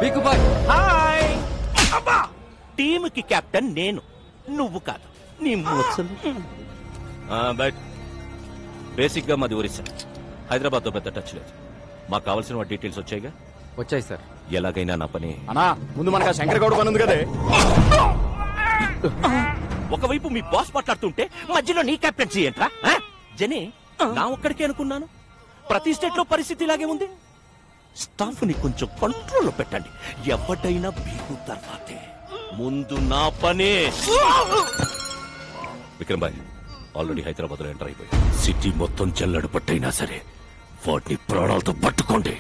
రికు bye hi. అబ్బా team కి captain నేను, నువ్వు కాదు. నీ మూర్చలు. బట్ బేసిక్ గా మాది ఒరిస్సా. హైదరాబాద్ తో పెద్ద టచ్ లేదు. మాకు కావాల్సిన డీటెయిల్స్ వచ్చాయిగా? వచ్చాయి సార్. ఎలాగైనా నా పని. అన్నా ముందు మనకు శంకర్ గౌడ్ పని ఉంది కదే. ఒకవైపు మీ బాస్ మాట్లాడుతుంటే మధ్యలో నీ కెప్టెన్సీ ఏంట్రా? జనే నా ఒక్కడికే అనుకున్నాను. ప్రతి స్టేట్ లో పరిస్థితి ఇలాగే ఉంది. స్టాఫ్ ని కొంచెం కంట్రోల్లో పెట్టండి. ఎవడైనా బీగు తర్వాతే, ముందు నా పనే. విక్రమ్ భాయ్ ఆల్రెడీ హైదరాబాద్ లో ఎంటర్ అయిపోయి సిటీ మొత్తం జల్లడు పట్టైనా సరే వాటిని ప్రాణాలతో పట్టుకోండి.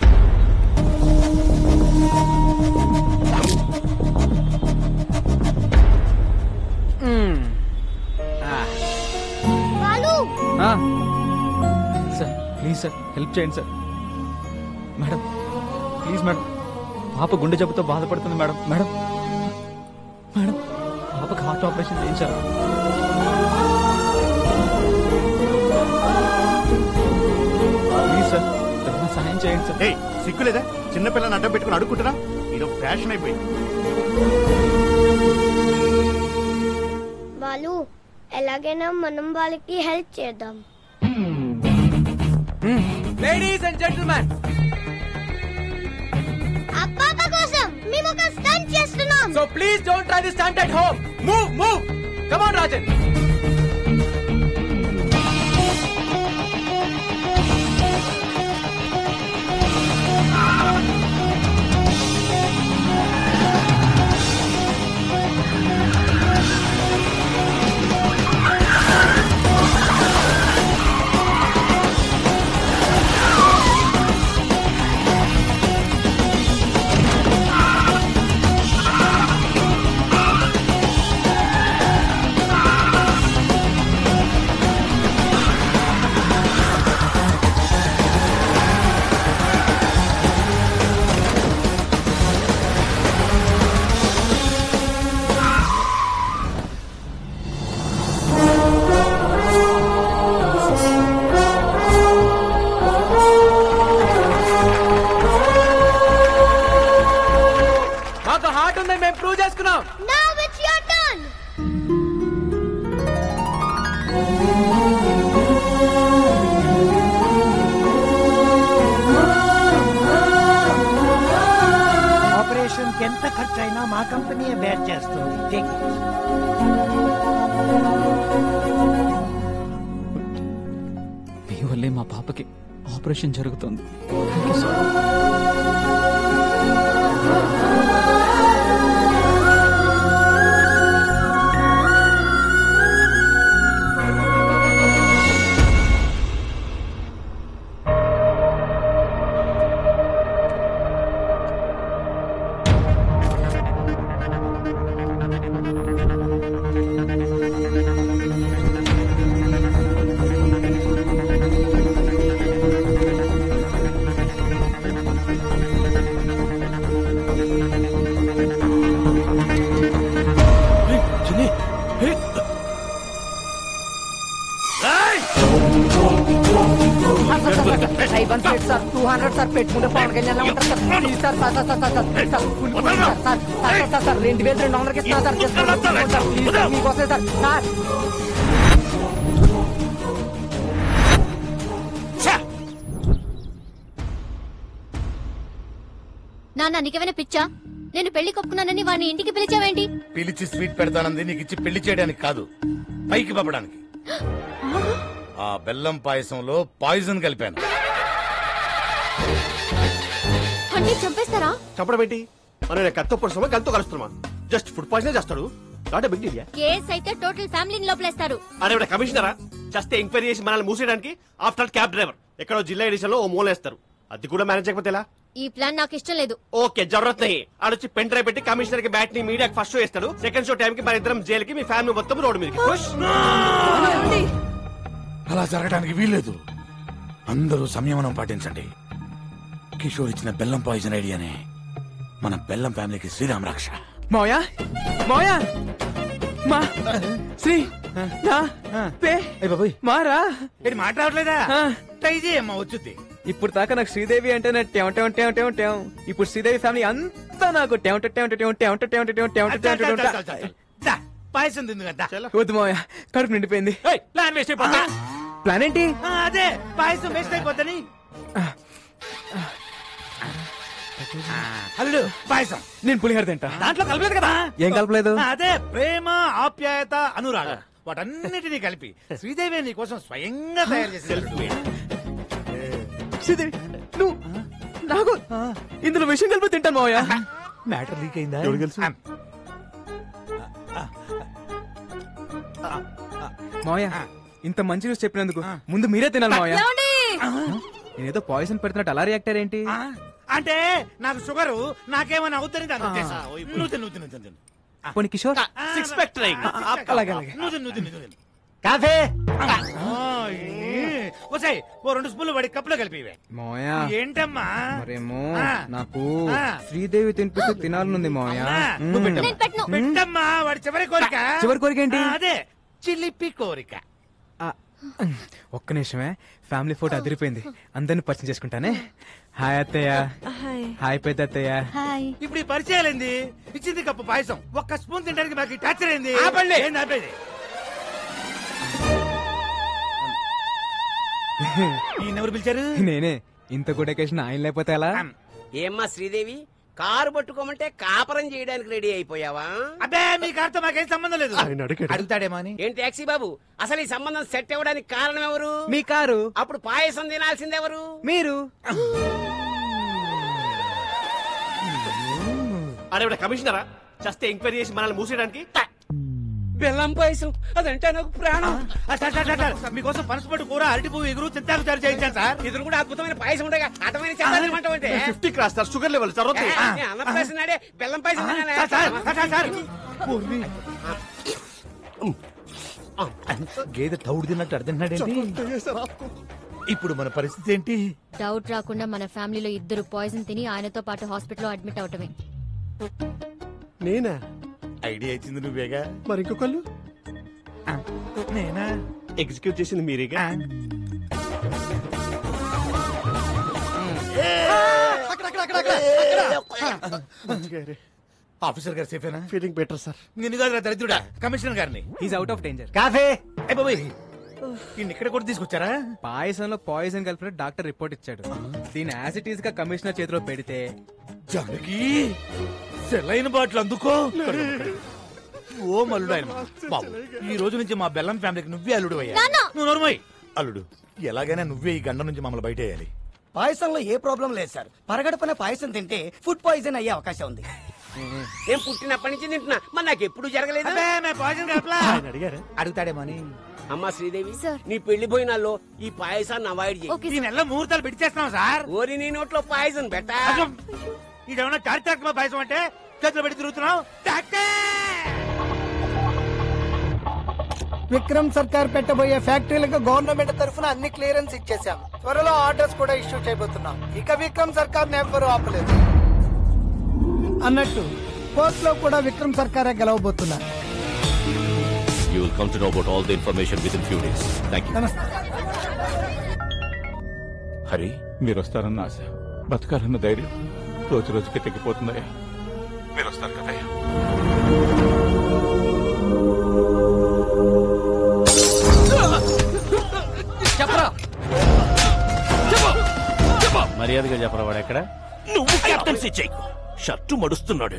సార్ ప్లీజ్ సార్ హెల్ప్ చేయండి సార్. మేడం ప్లీజ్ మేడం, పాప గుండె జబ్బుతో బాధపడుతుంది మేడం. మేడం మేడం పాపకి హార్ట్ ఆపరేషన్ చేయించారు. ప్లీజ్ సార్ సహాయం చేయండి సార్. సిగ్గులేదా? చిన్నపిల్లని అడ్డం పెట్టుకుని అడుక్కుంటున్నా. ఇది ఫ్యాషన్ అయిపోయింది. వాళ్ళు ఎలాగైనా మనం వాళ్ళకి హెల్ప్ చేద్దాం. లేడీస్ అండ్ జెంటిల్మెన్, ఆ పాప కోసం మేము ఒక స్టంట్ చేస్తున్నాం. So please don't try this stunt at home. Move come on Rajan. ఎంత ఖర్చైనా మా కంపెనీయే బేర్ చేస్తుంది. మీ వల్లే మా పాపకి ఆపరేషన్ జరుగుతుంది. సార్ 200 సార్ పెట్టుకుంటే పవన్ కళ్యాణ్ ఉంటారు sir. Please sir sir sir sir sir 2200కి ఇస్తున్నా సార్. ప్లీజ్ సార్ మీకోసం సార్. సార్ నాన్న నీకేమైనా పిచ్చా? నేను పెళ్లి కొప్పుకున్నానని వాడిని ఇంటికి పిలిచావేంటి? పిలిచి స్వీట్ పెడతానంది నీకు ఇచ్చి పెళ్లి చేయడానికి కాదు, పైకి పంపడానికి. ఆ బెల్లం పాయసంలో పాయిజన్ కలిపాను. అంటే చంపేస్తారా? చంపడం ఏంటి? మనం కత్తో పొడుస్తామా కత్తో కలుస్తున్నామా? జస్ట్ ఫుడ్ పాయిజన్ చేస్తాడు. Not a big deal. Case అయితే టోటల్ ఫ్యామిలీని లోపలేస్తారు. అరే కమిషనరా జస్ట్ ఎంక్వైరీ చేసి మనల్ని మూసేయడానికి ఆఫ్టర్ క్యాబ్ డ్రైవర్ ఎక్కడో జిల్లా ఎడిషన్ లో ఓ మూలేస్తారు. అది కూడా మేనేజ్ చేయకపోతే ఎలా? ఈ ప్లాన్ నాకు ఇష్టం లేదు. ఓకే జరూరత్ నహీ. ఆడొచ్చి పెన్ డ్రైవ్ పెట్టి కమిషనర్ కి బ్యాట్ ని మీడియాకి ఫస్ట్ షో ఇస్తాడు. సెకండ్ షో టైం కి మన ఇద్దరం జైలుకి, మీ ఫ్యామిలీ మొత్తం రోడ్డు మీదకి. అలా జరగడానికి వీల్లేదు. అందరూ సంయమనం పాటించండి. కిషోర్ ఇచ్చిన బెల్లం పాయిజన్ ఐడియానే మన బెల్లం ఫ్యామిలీకి శ్రీరామ్ రక్ష. మోయా మోయా మా శ్రీ నా పే బాబాయ్ మారా. ఇది మాట్లాడలేదా? ట్రై చేయమ్మా వచ్చుద్ది. ఇప్పుడు దాకా నాకు శ్రీదేవి అంటే నా టెం టెం టెం టెం టెం. ఇప్పుడు శ్రీదేవి ఫ్యామిలీ అంతా నాకు టెం టెం టెం టెం టెం టెం టెం టెం టెం టెం. పాయసం తింది కదా వద్దు మావయ్య, కడుపు నిండిపోయింది. ప్లాన్ వేస్ట్ అయిపోతా. ప్లాన్ ఏంటి? అదే పాయసం వేస్ట్ అయిపోద్దని. అల్లుడు పాయసం నేను పులిహోర తింటా. దాంట్లో కలపలేదు కదా. ఏం కలపలేదు? అదే ప్రేమ, ఆప్యాయత, అనురాగం వాటన్నిటినీ కలిపి శ్రీదేవి నీ కోసం స్వయంగా తయారు చేసి. శ్రీదేవి నువ్వు నాకు ఇందులో విషయం కలిపి తింటాను మావయ్య. మ్యాటర్ లీక్ అయిందా? మావయ్య ఇంత మంచి న్యూస్ చెప్పినందుకు ముందు మీరే తినాలి మావయ్య. నేనేదో పాయిజన్ పెడుతున్నట్టు అలా రియాక్ట్ ఏంటి? అంటే నాకు షుగరు, నాకేమైనా అవుతుంది దాని ఉద్దేశం. నువ్వు తిను, నువ్వు తిను. పోనీ కిషోర్ సిక్స్ ప్యాక్ ట్రై. అలాగే అలాగే. నువ్వు తిను. కాఫీ వసాయి ఓ 2 స్పూన్లు వాడి కప్పులో కలిపి. మావయ్య ఏంటమ్మా? మరేమో ఆ. నాకు ఆ. శ్రీదేవి తినిపిస్తూ తినాలనుంది మావయ్య. నువ్వు నేను పెట్టను. పెట్టమ్మా వాడి చివరి కోరిక. చివరి కోరిక ఏంటి? అదే చిలిపి కోరిక. ఒక్క నిమిషమే, ఫ్యామిలీ ఫోటో అదిరిపోయింది, అందరిని పరిచయం చేసుకుంటానే. హాయ్ అత్తయ్య. హాయ్ పెద్ద అత్తయ్య. హాయ్. ఇప్పుడు ఈ పరిచయాలేంది? ఇచ్చింది కప్పు పాయసం, ఒక్క స్పూన్ తినడానికి మాకు టార్చర్ అయింది. ఏంది ఆపేది? ఈయనెవరు పిలిచారు? నేనే. ఇంత గుడ్ అకేషన్ ఆయన లేకపోతే ఎలా? ఏమ్మా శ్రీదేవి, కారు పట్టుకోమంటే కాపరం చేయడానికి రెడీ అయిపోయావా? అబ్బే మీ కారుతో మాకేం సంబంధం లేదు. అడుగుతాడేమో అని. ఏం టాక్సీ బాబు, అసలు ఈ సంబంధం సెట్ అవ్వడానికి కారణం ఎవరు? మీ కారు. అప్పుడు పాయసం తినాల్సిందెవరు? మీరు. అరే కమిషనరా, చస్తే ఎంక్వైరీ చేసి మనల్ని మూసేయడానికి. బెల్లం పాయసం అదంటే నాకు ప్రాణం. మీకోసం పనసపట్టు కూర, అరటి పువ్వు, ఎగురు, చింతాకు తయారు చేయించాను సార్. ఇద్దరు కూడా అద్భుతమైన పాయసం ఉండగా అటమైన చెప్పాలంటే 50 cross sir, sugar level sir. Okay అన్నప్రాసం నాడే బెల్లం పాయసం తినాలా? సార్ గేదె తౌడు తిన్నట్టు అర్థండి. ఇప్పుడు మన పరిస్థితి ఏంటి? డౌట్ రాకుండా మన ఫ్యామిలీలో 2 పాయిజన్ తిని ఆయనతో పాటు హాస్పిటల్లో అడ్మిట్ అవటమే. నేనా? ఐడియా ఇచ్చింది నువ్వేగా. మరి ఇంకొకళ్ళు? నేనా? ఎగ్జిక్యూట్ చేసింది మీరేగా. ఆఫీసర్ గారు సేఫేనా? Feeling better sir. నిన్ను కాదురా దరిద్రుడా, కమిషనర్ గారిని. Is out of danger. Coffee ఇన్ని ఇక్కడ కూడా తీసుకొచ్చారా? పాయసంలో పాయిజన్ కలిపిన డాక్టర్ రిపోర్ట్ ఇచ్చాడు. దీని యాజ్ ఇట్ ఈస్ గా కమిషనర్ చేతిలో పెడితే జానకి సెలైన్ బాటిల్ అందుకో. ఓ మల్లుడు ఆయన బాబు, ఈ రోజు నుంచి మా బెల్లం ఫ్యామిలీకి నువ్వే అల్లుడు అయ్యా. నువ్వు నోరుమోయ్. అల్లుడు ఎలాగైనా నువ్వే ఈ గండం నుంచి మమ్మల్ని బయట వేయాలి. పాయసంలో ఏ ప్రాబ్లం లేదు సార్. పరగడపన పాయసం తింటే ఫుడ్ పాయిజన్ అయ్యే అవకాశం ఉంది. నేను పుట్టినప్పటి నుంచి తింటున్నా, మరి నాకు ఎప్పుడు జరగలేదు. అడుగుతాడేమో అని. అమ్మా శ్రీదేవి, సార్. నీ పెళ్లి భోజనాల్లో ఈ పాయసాన్ని అవాయిడ్ చేయి. ఓకే ఈ నెలలో ముహూర్తాలు పెట్టి చేస్తున్నాం సార్. ఓరి నీ నోట్లో పాయసం పెట్టా. ఇదేమన్నా చారిత్రాత్మక పాయసం అంటే చేతిలో పెట్టి తిరుగుతున్నావు. విక్రమ్ సర్కార్ పెట్టబోయే ఫ్యాక్టరీలకు గవర్నమెంట్ తరఫున అన్ని క్లియరెన్స్ ఇచ్చేసాం. త్వరలో ఆర్డర్స్ కూడా ఇష్యూ చేయబోతున్నాం. ఇక విక్రమ్ సర్కార్ ఎవ్వరూ ఆపలేదు. అన్నట్టు కోర్ట్ లో కూడా విక్రమ్ సర్కారే గెలవబోతున్నారు. You will come to know about all the information within few days. Thank you. నమస్తే. హరి, మీరు వస్తారన్న ఆశ, బతకాలన్న ధైర్యం రోజు రోజుకి తగ్గిపోతుందయ్యా. మీరు వస్తారు కదయ్యా. మర్యాదగా చెప్పరా వాడు ఎక్కడ? నువ్వు కెప్టెన్సీ చేయకు. షర్టు మడుస్తున్నాడు.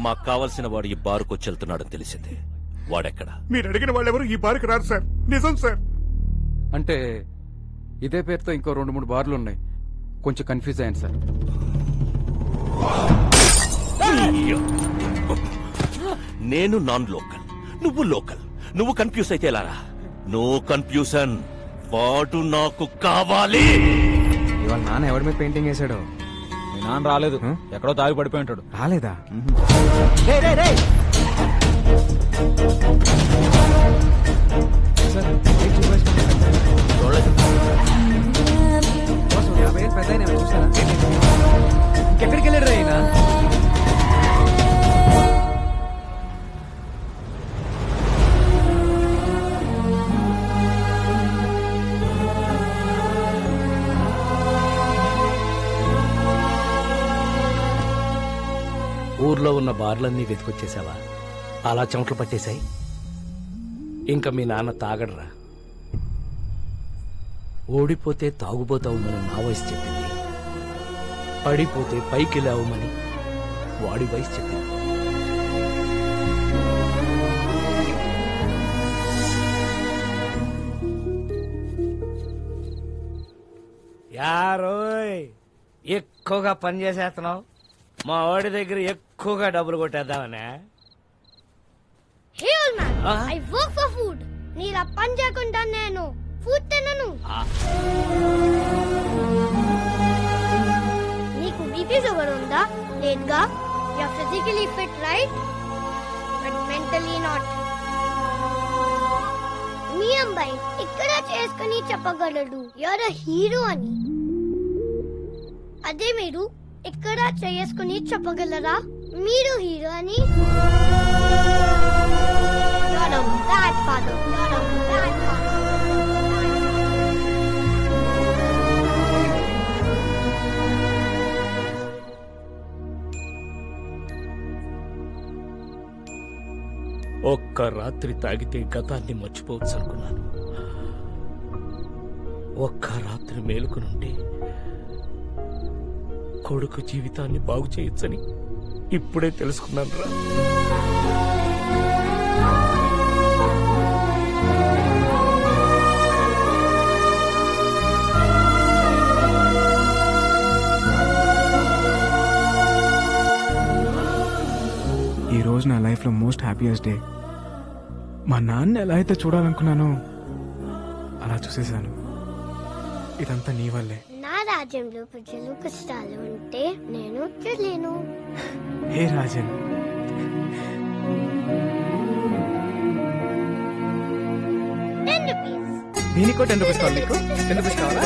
మాకు కావలసిన వాడు ఈ బారుకు వచ్చి వెళ్తున్నాడని తెలిసింది. వాడెక్కడ? మీరు అడిగిన వాళ్ళెవరు ఈ బారికి రారు సార్. నిజం సార్. అంటే ఇదే పేరుతో ఇంకో 2-3 బార్లు ఉన్నాయి. కొంచెం కన్ఫ్యూజ్ అయ్యాను సార్. నేను నాన్ లోకల్, నువ్వు లోకల్. నువ్వు కన్ఫ్యూజ్ అయితే ఎలారా? No confusion. వాడు నాకు కావాలి. ఇవాళ నాన్న ఎవరి మీద పెయింటింగ్ వేసాడు? మీ నాన్న రాలేదు, ఎక్కడో తాగి పడిపోయి ఉంటాడు. రాలేదా? సార్, 50 ఏళ్ళు పెద్ద చూసారా? ఇంకెక్కడికి వెళ్ళాడు అయినా? ఊర్లో ఉన్న బార్లన్నీ వెతికొచ్చేసావా? అలా చెమటలు పట్టేశాయి. ఇంకా మీ నాన్న తాగడరా. ఓడిపోతే తాగుబోతావుమని నా వయసు చెప్పింది, పడిపోతే పైకి లేవమని వాడి వయసు చెప్పింది. యారోయ్, ఎక్కువగా పని చేసేస్తున్నావు. మా వాడి దగ్గర ఎక్కువగా డబ్బులు కొట్టేద్దామనే. Hey old man, I work for food. నీలా పని చేయకుండా నేను ఫుడ్ తినను. నీకు బీపీ షుగర్ ఉందా? లేదుగా. You are physically fit, right? But mentally not. మీ అబ్బాయి ఇక్కడ చేసుకుని చెప్పగలడు you're a hero అని. అదే మీరు ఇక్కడ చేసుకుని చెప్పగలరా మీరు హీరో అని? You're a bad father. You're a bad father. ఒక్క రాత్రి తాగితే గతాన్ని మర్చిపోవచ్చు అనుకున్నాను. ఒక్క రాత్రి మేలుకునుంటే కొడుకు జీవితాన్ని బాగు చేయొచ్చని ఇప్పుడే తెలుసుకున్నాను రా. ఈ రోజు నా లైఫ్ లో మోస్ట్ హ్యాపీయెస్ట్ డే. మా నాన్న ఎలా అయితే చూడాలనుకున్నానో అలా చూసేశాను. ఇదంతా నీ వల్లే. నా రాజ్యంలో ప్రజలు కష్టాలు ఉంటే నేను చూడలేను. హే రాజన్, ₹10. దీనికో 10 రూపీస్ కావాలి. నీకు 10 రూపీస్ కావాలా?